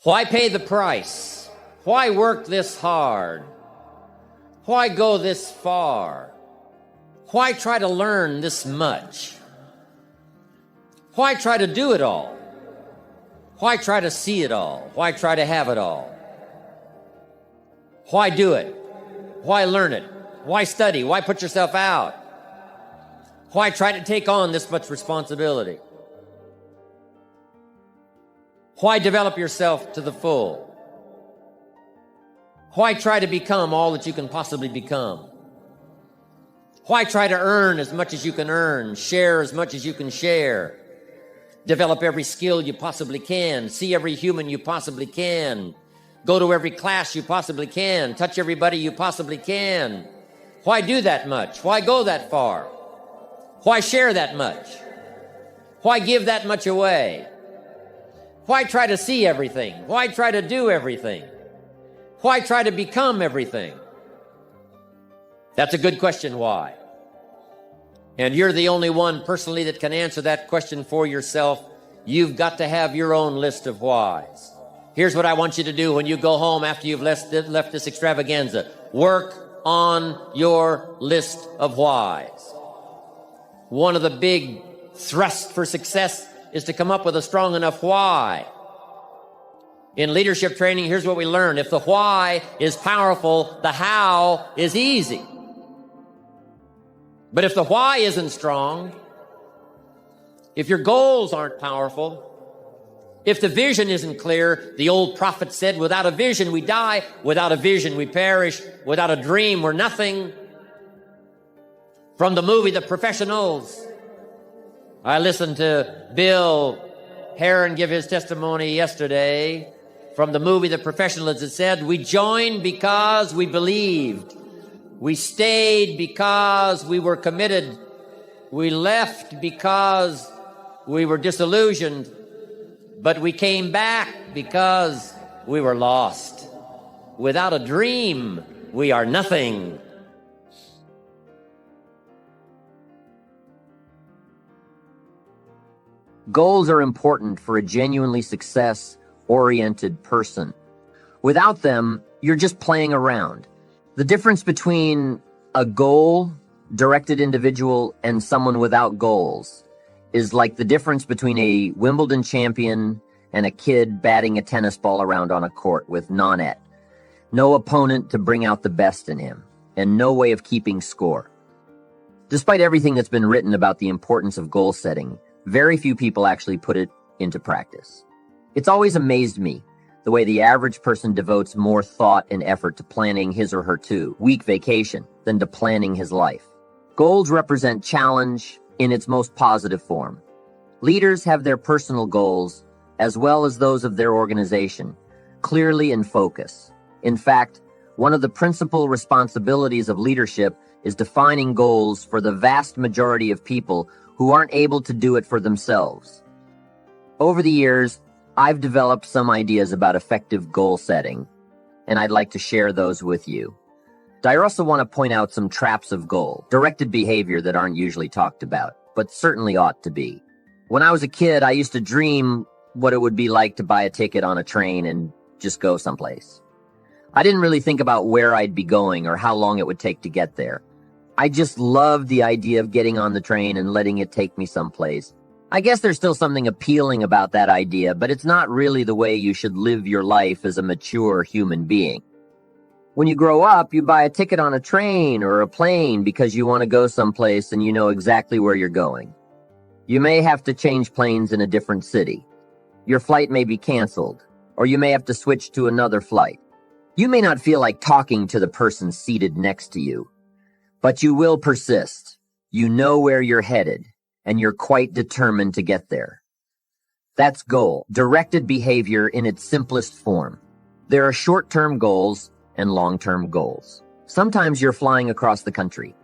Why pay the price? Why work this hard? Why go this far? Why try to learn this much? Why try to do it all? Why try to see it all? Why try to have it all? Why do it? Why learn it? Why study? Why put yourself out? Why try to take on this much responsibility? Why develop yourself to the full? Why try to become all that you can possibly become? Why try to earn as much as you can earn, share as much as you can share, develop every skill you possibly can, see every human you possibly can, go to every class you possibly can, touch everybody you possibly can? Why do that much? Why go that far? Why share that much? Why give that much away? Why try to see everything? Why try to do everything? Why try to become everything? That's a good question, why? And you're the only one personally that can answer that question for yourself. You've got to have your own list of whys. Here's what I want you to do when you go home after you've left this extravaganza. Work on your list of whys. One of the big thrusts for success is to come up with a strong enough why. In leadership training, here's what we learn. If the why is powerful, the how is easy. But if the why isn't strong, if your goals aren't powerful, if the vision isn't clear, the old prophet said, without a vision we die, without a vision we perish, without a dream we're nothing. From the movie The Professionals, I listened to Bill Heron give his testimony yesterday. From the movie The Professionals, it said, we joined because we believed. We stayed because we were committed. We left because we were disillusioned. But we came back because we were lost. Without a dream, we are nothing. Goals are important for a genuinely success-oriented person. Without them, you're just playing around. The difference between a goal-directed individual and someone without goals is like the difference between a Wimbledon champion and a kid batting a tennis ball around on a court with no net. No opponent to bring out the best in him, and no way of keeping score. Despite everything that's been written about the importance of goal setting, very few people actually put it into practice. It's always amazed me the way the average person devotes more thought and effort to planning his or her 2-week vacation than to planning his life. Goals represent challenge in its most positive form. Leaders have their personal goals, as well as those of their organization, clearly in focus. In fact, one of the principal responsibilities of leadership is defining goals for the vast majority of people who aren't able to do it for themselves. Over the years, I've developed some ideas about effective goal setting, and I'd like to share those with you. I also want to point out some traps of goal-directed behavior that aren't usually talked about, but certainly ought to be. When I was a kid, I used to dream what it would be like to buy a ticket on a train and just go someplace. I didn't really think about where I'd be going or how long it would take to get there. I just loved the idea of getting on the train and letting it take me someplace. I guess there's still something appealing about that idea, but it's not really the way you should live your life as a mature human being. When you grow up, you buy a ticket on a train or a plane because you want to go someplace and you know exactly where you're going. You may have to change planes in a different city. Your flight may be canceled, or you may have to switch to another flight. You may not feel like talking to the person seated next to you, but you will persist. You know where you're headed, and you're quite determined to get there. That's goal-directed behavior in its simplest form. There are short-term goals and long-term goals. Sometimes you're flying across the country.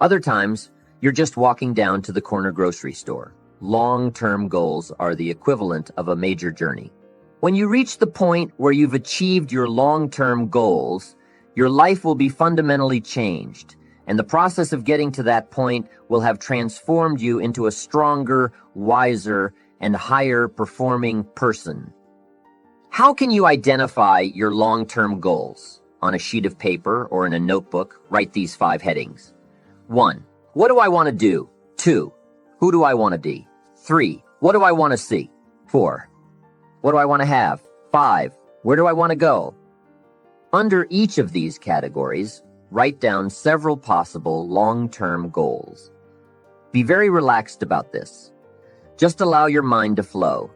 Other times, you're just walking down to the corner grocery store. Long-term goals are the equivalent of a major journey. When you reach the point where you've achieved your long-term goals, your life will be fundamentally changed, and the process of getting to that point will have transformed you into a stronger, wiser, and higher performing person. How can you identify your long-term goals? On a sheet of paper or in a notebook, write these 5 headings. 1. What do I want to do? 2. Who do I want to be? 3. What do I want to see? 4. What do I want to have? 5. Where do I want to go? Under each of these categories, write down several possible long-term goals. Be very relaxed about this. Just allow your mind to flow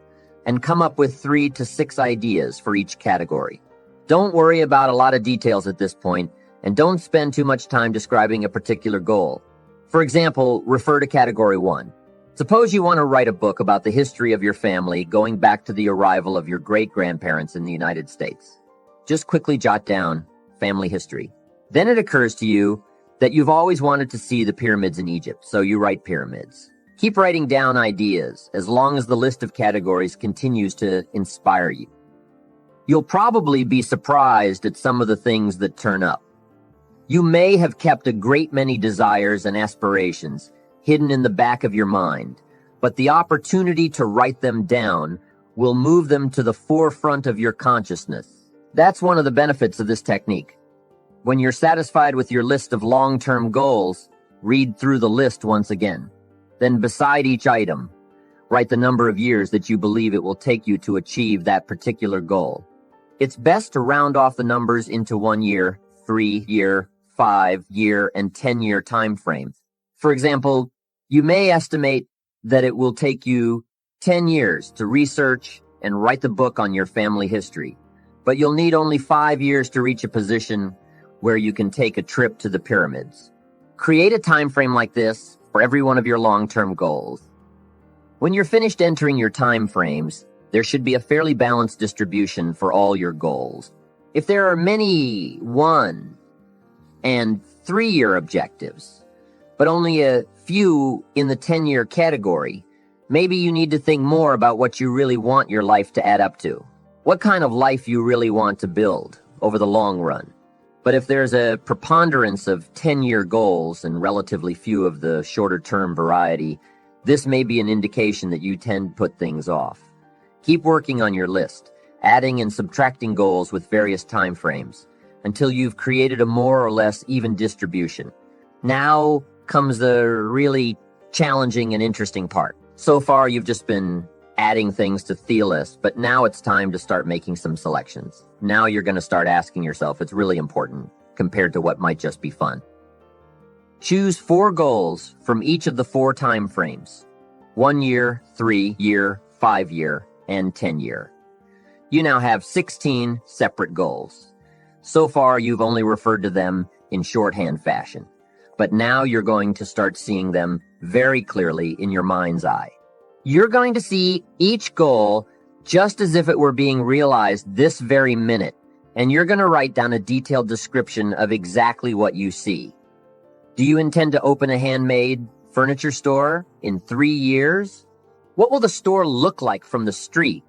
and come up with 3 to 6 ideas for each category. Don't worry about a lot of details at this point, and don't spend too much time describing a particular goal. For example, refer to category 1. Suppose you want to write a book about the history of your family going back to the arrival of your great-grandparents in the United States. Just quickly jot down family history. Then it occurs to you that you've always wanted to see the pyramids in Egypt, so you write pyramids. Keep writing down ideas as long as the list of categories continues to inspire you. You'll probably be surprised at some of the things that turn up. You may have kept a great many desires and aspirations hidden in the back of your mind, but the opportunity to write them down will move them to the forefront of your consciousness. That's one of the benefits of this technique. When you're satisfied with your list of long-term goals, read through the list once again. Then beside each item, write the number of years that you believe it will take you to achieve that particular goal. It's best to round off the numbers into 1 year, 3-year, 5-year, and 10-year time frames. For example, you may estimate that it will take you 10 years to research and write the book on your family history, but you'll need only 5 years to reach a position where you can take a trip to the pyramids. Create a time frame like this for every one of your long-term goals. When you're finished entering your time frames, there should be a fairly balanced distribution for all your goals. If there are many 1 and 3-year objectives, but only a few in the 10-year category, maybe you need to think more about what you really want your life to add up to. What kind of life you really want to build over the long run. But if there's a preponderance of 10-year goals and relatively few of the shorter-term variety, this may be an indication that you tend to put things off. Keep working on your list, adding and subtracting goals with various time frames, until you've created a more or less even distribution. Now comes the really challenging and interesting part. So far, you've just been adding things to the list, but now it's time to start making some selections. Now you're going to start asking yourself, it's really important compared to what might just be fun. Choose 4 goals from each of the 4 time frames: 1 year, 3-year, 5-year, and 10-year. You now have 16 separate goals. So far, you've only referred to them in shorthand fashion, but now you're going to start seeing them very clearly in your mind's eye. You're going to see each goal just as if it were being realized this very minute, and you're going to write down a detailed description of exactly what you see. Do you intend to open a handmade furniture store in 3 years? What will the store look like from the street?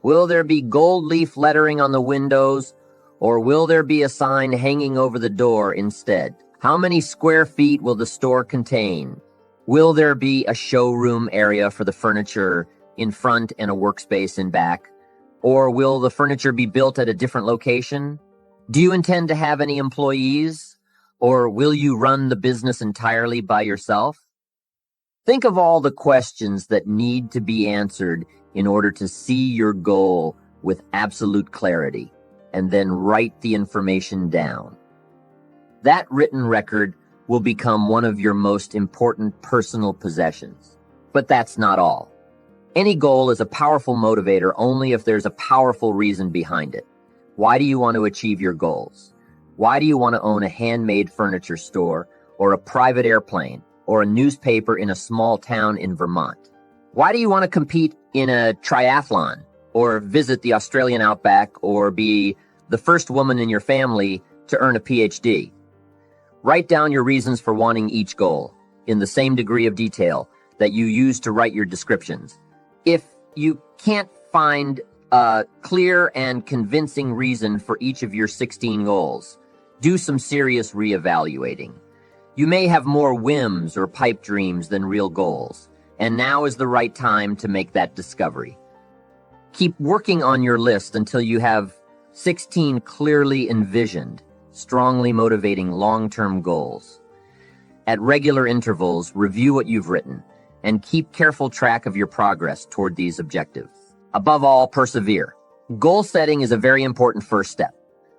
Will there be gold leaf lettering on the windows, or will there be a sign hanging over the door instead? How many square feet will the store contain? Will there be a showroom area for the furniture in front and a workspace in back? Or will the furniture be built at a different location? Do you intend to have any employees? Or will you run the business entirely by yourself? Think of all the questions that need to be answered in order to see your goal with absolute clarity, and then write the information down. That written record will become one of your most important personal possessions. But that's not all. Any goal is a powerful motivator only if there's a powerful reason behind it. Why do you want to achieve your goals? Why do you want to own a handmade furniture store, or a private airplane, or a newspaper in a small town in Vermont? Why do you want to compete in a triathlon, or visit the Australian outback, or be the first woman in your family to earn a PhD? Write down your reasons for wanting each goal in the same degree of detail that you use to write your descriptions. If you can't find a clear and convincing reason for each of your 16 goals, do some serious reevaluating. You may have more whims or pipe dreams than real goals, and now is the right time to make that discovery. Keep working on your list until you have 16 clearly envisioned, strongly motivating long-term goals. At regular intervals, review what you've written and keep careful track of your progress toward these objectives. Above all, persevere. Goal setting is a very important first step,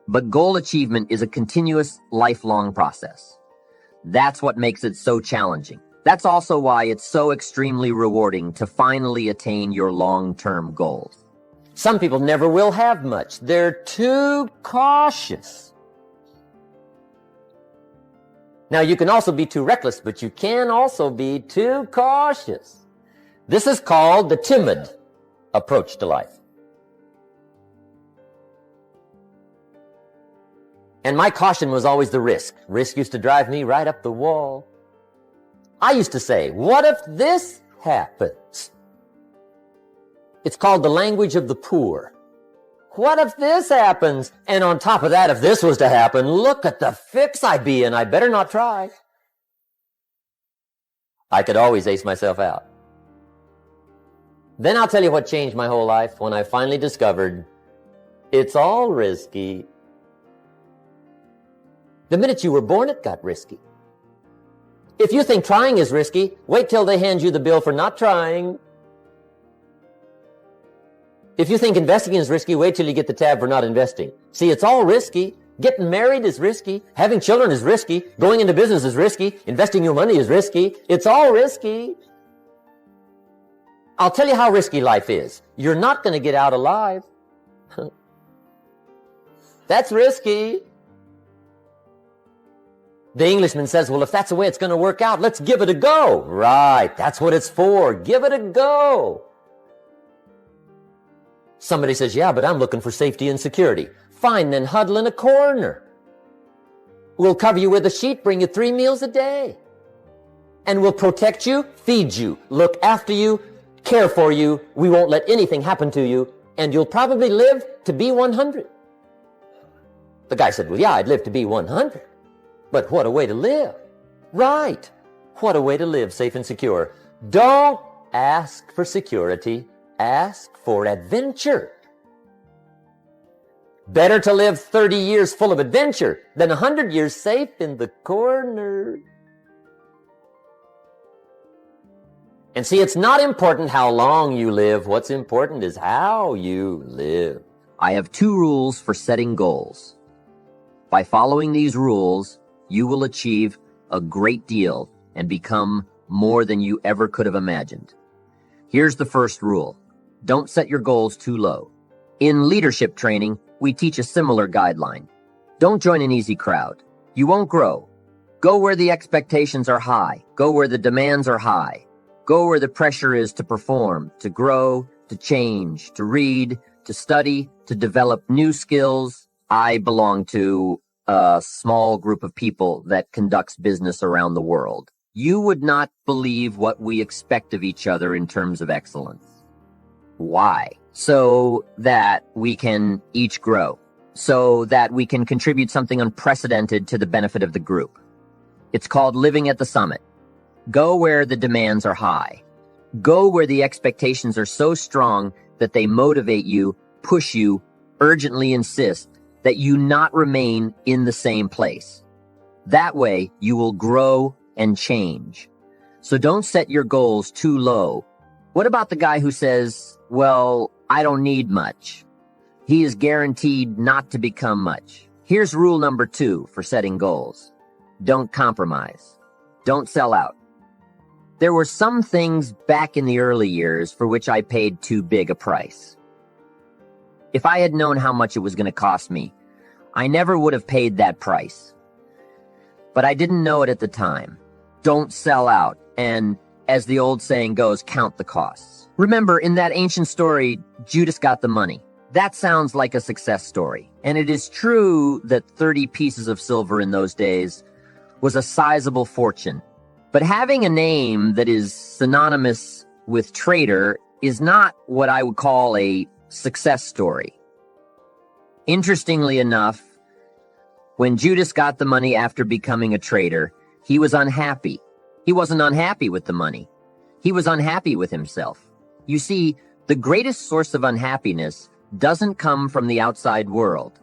but goal achievement is a continuous, lifelong process. That's what makes it so challenging. That's also why it's so extremely rewarding to finally attain your long-term goals. Some people never will have much. They're too cautious. Now, you can also be too reckless, but you can also be too cautious. This is called the timid approach to life. And my caution was always the risk. Risk used to drive me right up the wall. I used to say, what if this happens? It's called the language of the poor. What if this happens? And on top of that, if this was to happen, look at the fix I'd be in. I better not try. I could always ace myself out. Then I'll tell you what changed my whole life when I finally discovered it's all risky. The minute you were born, it got risky. If you think trying is risky, wait till they hand you the bill for not trying. If you think investing is risky, wait till you get the tab for not investing. See, it's all risky. Getting married is risky. Having children is risky. Going into business is risky. Investing your money is risky. It's all risky. I'll tell you how risky life is. You're not going to get out alive. That's risky. The Englishman says, well, if that's the way it's going to work out, let's give it a go. Right, that's what it's for. Give it a go. Somebody says, yeah, but I'm looking for safety and security. Fine, then huddle in a corner. We'll cover you with a sheet, bring you 3 meals a day. And we'll protect you, feed you, look after you, care for you. We won't let anything happen to you. And you'll probably live to be 100. The guy said, well, yeah, I'd live to be 100. But what a way to live. Right. What a way to live safe and secure. Don't ask for security. Ask for adventure. Better to live 30 years full of adventure than 100 years safe in the corner. And see, it's not important how long you live. What's important is how you live. I have 2 rules for setting goals. By following these rules, you will achieve a great deal and become more than you ever could have imagined. Here's the first rule. Don't set your goals too low. In leadership training, we teach a similar guideline. Don't join an easy crowd. You won't grow. Go where the expectations are high. Go where the demands are high. Go where the pressure is to perform, to grow, to change, to read, to study, to develop new skills. I belong to a small group of people that conducts business around the world. You would not believe what we expect of each other in terms of excellence. Why? So that we can each grow. So that we can contribute something unprecedented to the benefit of the group. It's called living at the summit. Go where the demands are high. Go where the expectations are so strong that they motivate you, push you, urgently insist that you not remain in the same place. That way, you will grow and change. So don't set your goals too low. What about the guy who says, well, I don't need much? He is guaranteed not to become much. Here's rule number 2 for setting goals. Don't compromise. Don't sell out. There were some things back in the early years for which I paid too big a price. If I had known how much it was going to cost me, I never would have paid that price. But I didn't know it at the time. Don't sell out, and as the old saying goes, count the costs. Remember, in that ancient story, Judas got the money. That sounds like a success story. And it is true that 30 pieces of silver in those days was a sizable fortune. But having a name that is synonymous with traitor is not what I would call a success story. Interestingly enough, when Judas got the money after becoming a traitor, he was unhappy. He wasn't unhappy with the money. He was unhappy with himself. You see, The greatest source of unhappiness doesn't come from the outside world.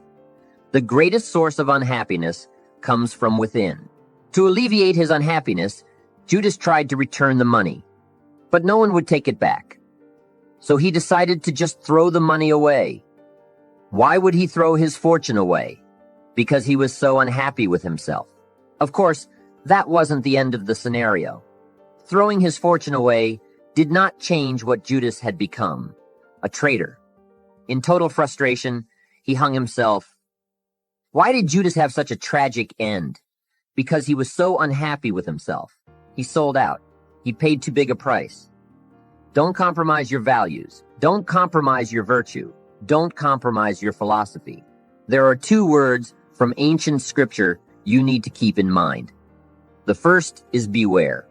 The greatest source of unhappiness comes from within. To alleviate his unhappiness, Judas tried to return the money, but no one would take it back. So he decided to just throw the money away. Why would he throw his fortune away? Because he was so unhappy with himself. Of course, that wasn't the end of the scenario. Throwing his fortune away did not change what Judas had become, a traitor. In total frustration, he hung himself. Why did Judas have such a tragic end? Because he was so unhappy with himself. He sold out. He paid too big a price. Don't compromise your values. Don't compromise your virtue. Don't compromise your philosophy. There are two words from ancient scripture you need to keep in mind. The first is beware.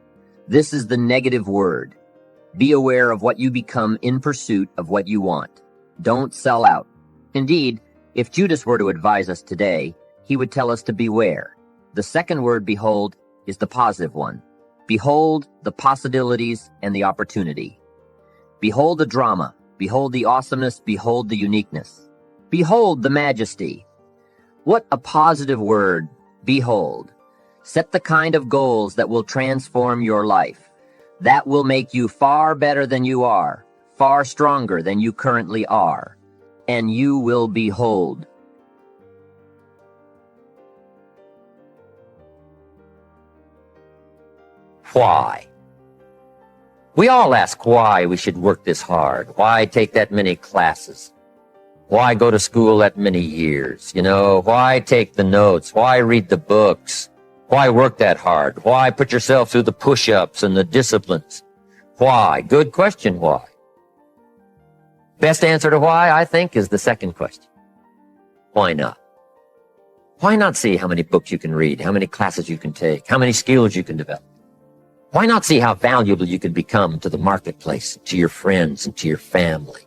This is the negative word. Be aware of what you become in pursuit of what you want. Don't sell out. Indeed, if Judas were to advise us today, he would tell us to beware. The second word, behold, is the positive one. Behold the possibilities and the opportunity. Behold the drama. Behold the awesomeness. Behold the uniqueness. Behold the majesty. What a positive word, behold. Set the kind of goals that will transform your life. That will make you far better than you are, far stronger than you currently are, and you will behold. Why? We all ask why we should work this hard. Why take that many classes? Why go to school that many years? Why take the notes? Why read the books? Why work that hard? Why put yourself through the push-ups and the disciplines? Why? Good question, why? Best answer to why, I think, is the second question. Why not? Why not see how many books you can read, how many classes you can take, how many skills you can develop? Why not see how valuable you can become to the marketplace, to your friends, and to your family?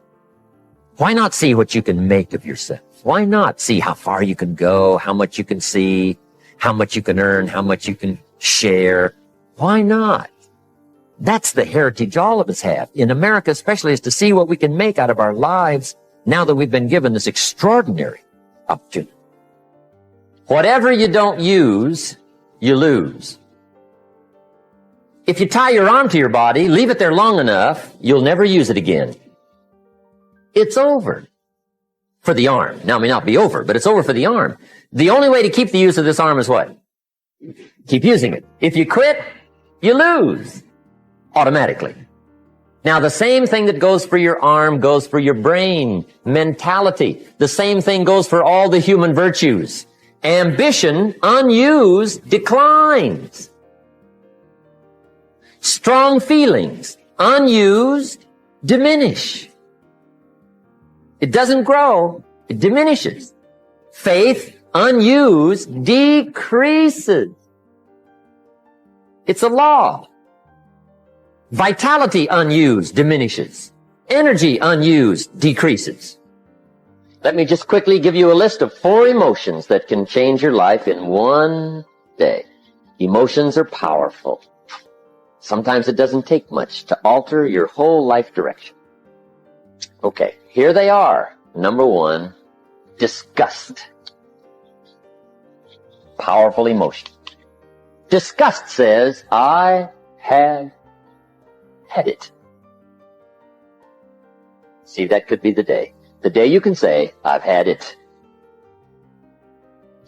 Why not see what you can make of yourself? Why not see how far you can go, how much you can see, how much you can earn, how much you can share? Why not? That's the heritage all of us have, in America especially, is to see what we can make out of our lives now that we've been given this extraordinary opportunity. Whatever you don't use, you lose. If you tie your arm to your body, leave it there long enough, you'll never use it again. It's over for the arm. Now, it may not be over, but it's over for the arm. The only way to keep the use of this arm is what? Keep using it. If you quit, you lose automatically. Now, the same thing that goes for your arm goes for your brain, mentality. The same thing goes for all the human virtues. Ambition, unused, declines. Strong feelings, unused, diminish. It doesn't grow, it diminishes. Faith, unused, decreases. It's a law. Vitality, unused, diminishes. Energy, unused, decreases. Let me just quickly give you a list of 4 emotions that can change your life in one day. Emotions are powerful. Sometimes it doesn't take much to alter your whole life direction. Okay, here they are. Number 1, disgust. Powerful emotion. Disgust says, I have had it. See, that could be the day. The day you can say, I've had it.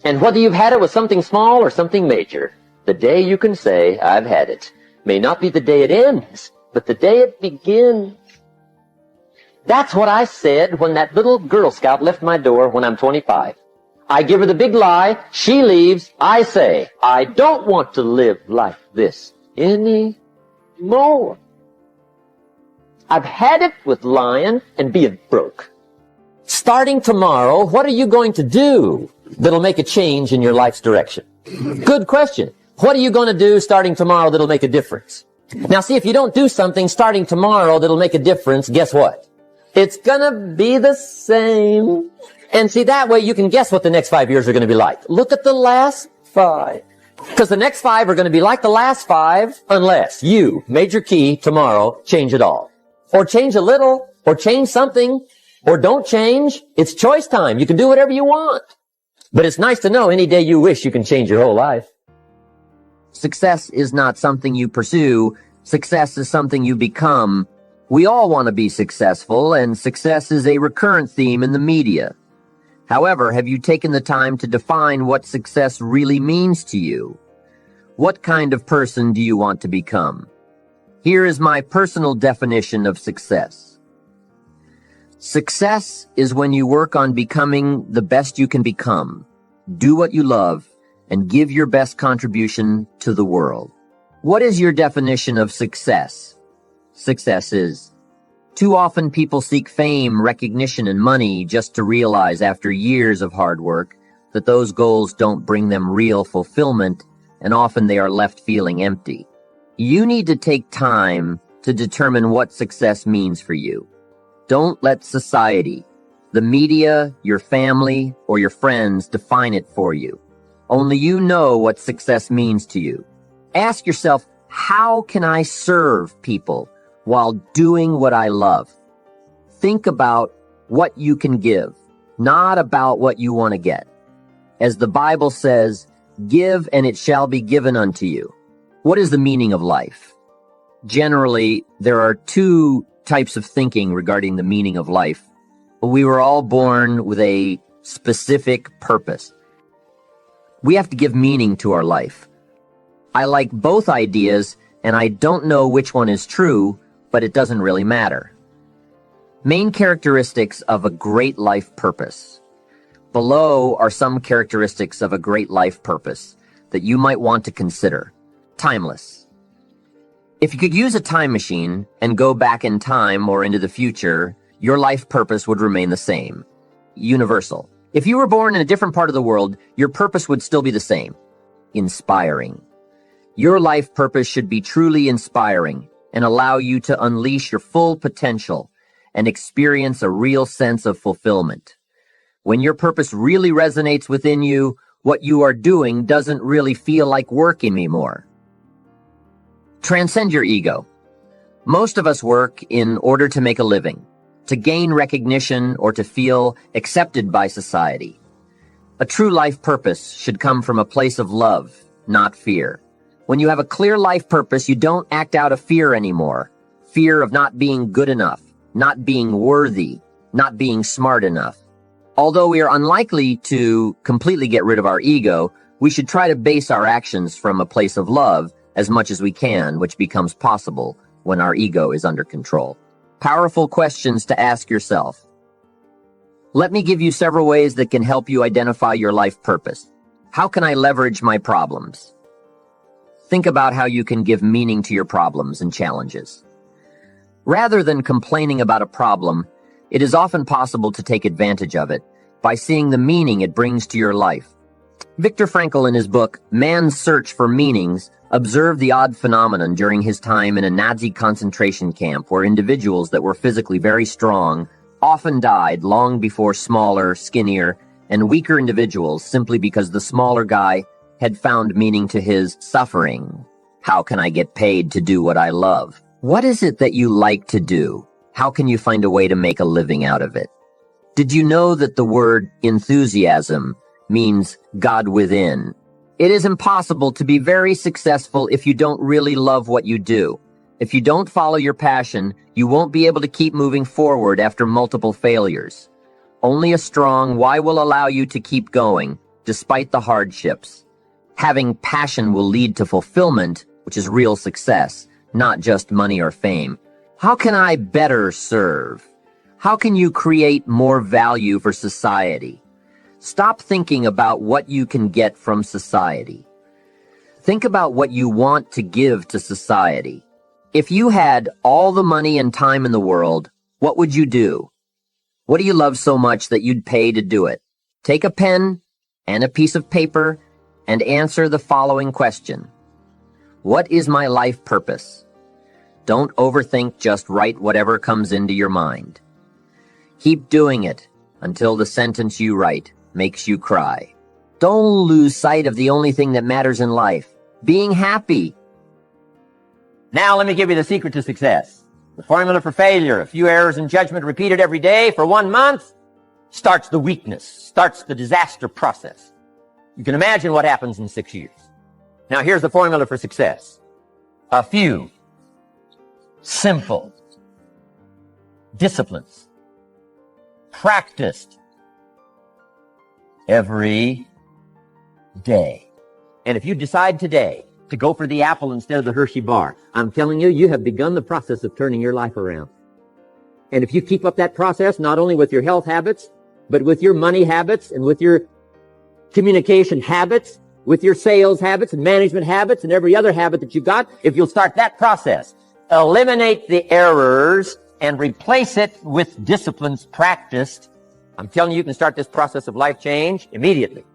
And whether you've had it with something small or something major, the day you can say, I've had it, may not be the day it ends, but the day it begins. That's what I said when that little Girl Scout left my door when I'm 25. I give her the big lie, she leaves, I say, I don't want to live like this anymore. I've had it with lying and being broke. Starting tomorrow, what are you going to do that'll make a change in your life's direction? Good question. What are you going to do starting tomorrow that'll make a difference? Now see, if you don't do something starting tomorrow that'll make a difference, guess what? It's gonna be the same. And see, that way you can guess what the next 5 years are gonna be like. Look at the last 5. Because the next 5 are gonna be like the last 5 unless you, major key, tomorrow, change it all. Or change a little. or change something, or don't change. It's choice time. You can do whatever you want. But it's nice to know any day you wish you can change your whole life. Success is not something you pursue. Success is something you become. We all want to be successful, and success is a recurrent theme in the media. However, have you taken the time to define what success really means to you? What kind of person do you want to become? Here is my personal definition of success. Success is when you work on becoming the best you can become, do what you love, and give your best contribution to the world. What is your definition of success? Success is: too often people seek fame, recognition, and money just to realize after years of hard work that those goals don't bring them real fulfillment, and often they are left feeling empty. You need to take time to determine what success means for you. Don't let society, the media, your family, or your friends define it for you. Only you know what success means to you. Ask yourself, how can I serve people while doing what I love? Think about what you can give, not about what you want to get. As the Bible says, give and it shall be given unto you. What is the meaning of life? Generally, there are two types of thinking regarding the meaning of life. We were all born with a specific purpose. We have to give meaning to our life. I like both ideas, and I don't know which one is true, but it doesn't really matter. Main characteristics of a great life purpose. Below are some characteristics of a great life purpose that you might want to consider. Timeless. If you could use a time machine and go back in time or into the future, your life purpose would remain the same. Universal. If you were born in a different part of the world, your purpose would still be the same. Inspiring. Your life purpose should be truly inspiring and allow you to unleash your full potential and experience a real sense of fulfillment. When your purpose really resonates within you, what you are doing doesn't really feel like work anymore. Transcend your ego. Most of us work in order to make a living, to gain recognition, or to feel accepted by society. A true life purpose should come from a place of love, not fear. When you have a clear life purpose, you don't act out of fear anymore. Fear of not being good enough, not being worthy, not being smart enough. Although we are unlikely to completely get rid of our ego, we should try to base our actions from a place of love as much as we can, which becomes possible when our ego is under control. Powerful questions to ask yourself. Let me give you several ways that can help you identify your life purpose. How can I leverage my problems? Think about how you can give meaning to your problems and challenges. Rather than complaining about a problem, it is often possible to take advantage of it by seeing the meaning it brings to your life. Viktor Frankl, in his book, Man's Search for Meanings, observed the odd phenomenon during his time in a Nazi concentration camp where individuals that were physically very strong often died long before smaller, skinnier, and weaker individuals simply because the smaller guy had found meaning to his suffering. How can I get paid to do what I love? What is it that you like to do? How can you find a way to make a living out of it? Did you know that the word enthusiasm means God within? It is impossible to be very successful if you don't really love what you do. If you don't follow your passion, you won't be able to keep moving forward after multiple failures. Only a strong why will allow you to keep going, despite the hardships. Having passion will lead to fulfillment, which is real success, not just money or fame. How can I better serve? How can you create more value for society? Stop thinking about what you can get from society. Think about what you want to give to society. If you had all the money and time in the world, what would you do? What do you love so much that you'd pay to do it? Take a pen and a piece of paper and answer the following question. What is my life purpose? Don't overthink, just write whatever comes into your mind. Keep doing it until the sentence you write makes you cry. Don't lose sight of the only thing that matters in life, being happy. Now let me give you the secret to success. The formula for failure, a few errors in judgment repeated every day for 1 month, starts the weakness, starts the disaster process. You can imagine what happens in 6 years. Now here's the formula for success. A few simple disciplines practiced every day. And if you decide today to go for the apple instead of the Hershey bar, I'm telling you, you have begun the process of turning your life around. And if you keep up that process, not only with your health habits, but with your money habits and with your communication habits, with your sales habits and management habits and every other habit that you've got, if you'll start that process, eliminate the errors and replace it with disciplines practiced, I'm telling you, you can start this process of life change immediately.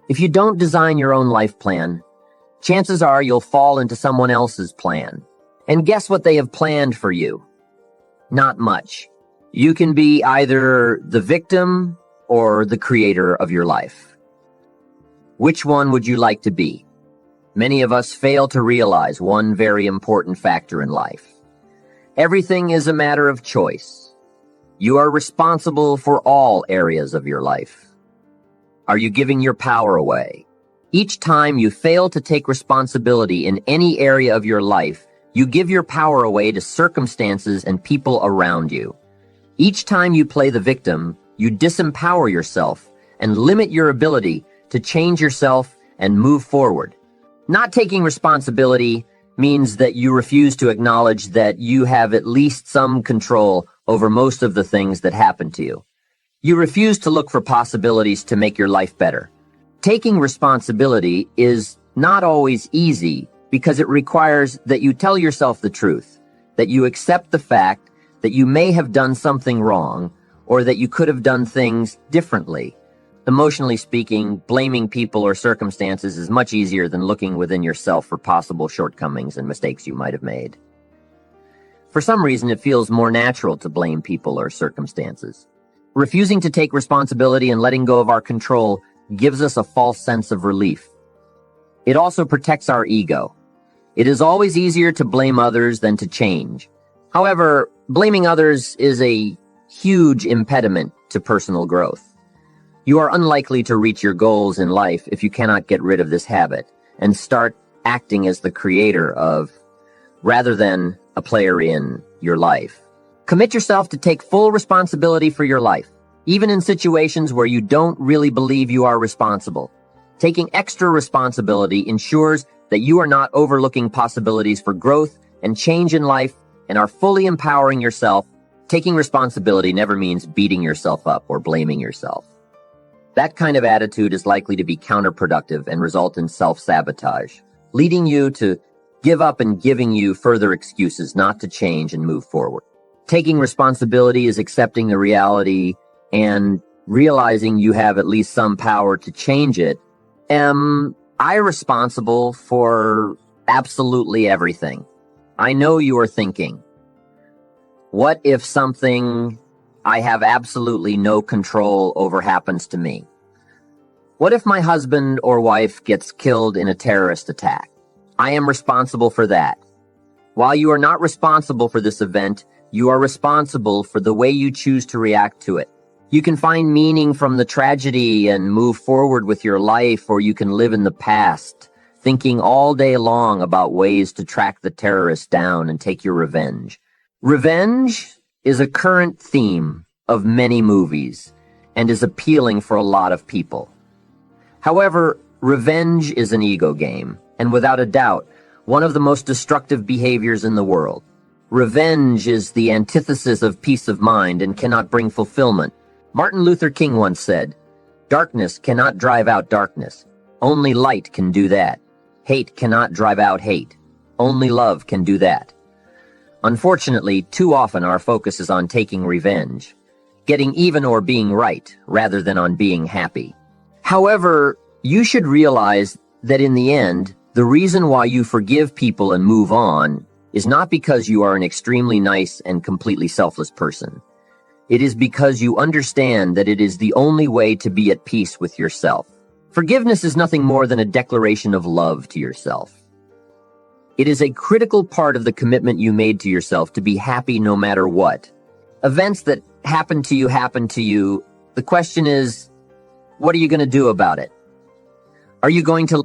If you don't design your own life plan, chances are you'll fall into someone else's plan. And guess what they have planned for you? Not much. You can be either the victim or the creator of your life. Which one would you like to be? Many of us fail to realize one very important factor in life. Everything is a matter of choice. You are responsible for all areas of your life. Are you giving your power away? Each time you fail to take responsibility in any area of your life, you give your power away to circumstances and people around you. Each time you play the victim, you disempower yourself and limit your ability to change yourself and move forward. Not taking responsibility means that you refuse to acknowledge that you have at least some control over most of the things that happen to you. You refuse to look for possibilities to make your life better. Taking responsibility is not always easy because it requires that you tell yourself the truth, that you accept the fact that you may have done something wrong or that you could have done things differently. Emotionally speaking, blaming people or circumstances is much easier than looking within yourself for possible shortcomings and mistakes you might have made. For some reason, it feels more natural to blame people or circumstances. Refusing to take responsibility and letting go of our control gives us a false sense of relief. It also protects our ego. It is always easier to blame others than to change. However, blaming others is a huge impediment to personal growth. You are unlikely to reach your goals in life if you cannot get rid of this habit and start acting as the creator of, rather than a player in, your life. Commit yourself to take full responsibility for your life, even in situations where you don't really believe you are responsible. Taking extra responsibility ensures that you are not overlooking possibilities for growth and change in life and are fully empowering yourself. Taking responsibility never means beating yourself up or blaming yourself. That kind of attitude is likely to be counterproductive and result in self-sabotage, leading you to give up and giving you further excuses not to change and move forward. Taking responsibility is accepting the reality and realizing you have at least some power to change it. Am I responsible for absolutely everything? I know you are thinking, what if something I have absolutely no control over happens to me? What if my husband or wife gets killed in a terrorist attack? I am responsible for that. While you are not responsible for this event, you are responsible for the way you choose to react to it. You can find meaning from the tragedy and move forward with your life, or you can live in the past, thinking all day long about ways to track the terrorists down and take your revenge. Revenge is a current theme of many movies and is appealing for a lot of people. However, revenge is an ego game, and without a doubt, one of the most destructive behaviors in the world. Revenge is the antithesis of peace of mind and cannot bring fulfillment. Martin Luther King once said, "Darkness cannot drive out darkness. Only light can do that. Hate cannot drive out hate. Only love can do that." Unfortunately, too often our focus is on taking revenge, getting even or being right, rather than on being happy. However, you should realize that in the end, the reason why you forgive people and move on is not because you are an extremely nice and completely selfless person. It is because you understand that it is the only way to be at peace with yourself. Forgiveness is nothing more than a declaration of love to yourself. It is a critical part of the commitment you made to yourself to be happy no matter what. Events that happen to you happen to you. The question is, what are you going to do about it? Are you going to